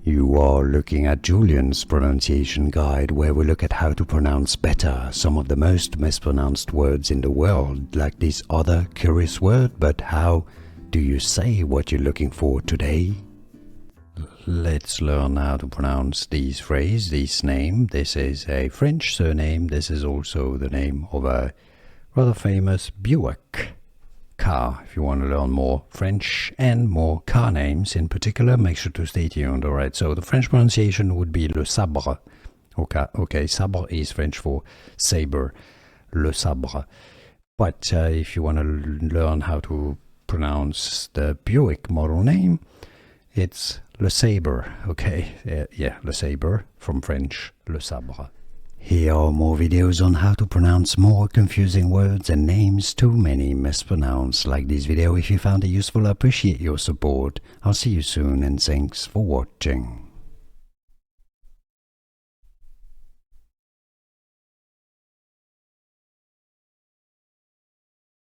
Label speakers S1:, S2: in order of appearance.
S1: You are looking at Julian's pronunciation guide, where we look at how to pronounce better some of the most mispronounced words in the world, like this other curious word. But how do you say what you're looking for today? Let's learn how to pronounce this phrase, this name. This is a French surname. This is also the name of a rather famous Buick car. If you want to learn more French and more car names in particular, make sure to stay tuned. Alright, so the French pronunciation would be le sabre. Okay, sabre is French for saber, le sabre. But if you want to learn how to pronounce the Buick model name, it's Lesabre. Okay, yeah, Lesabre from French, le sabre. Here are more videos on how to pronounce more confusing words and names too many mispronounced. Like this video if you found it useful. I appreciate your support. I'll see you soon and thanks for watching.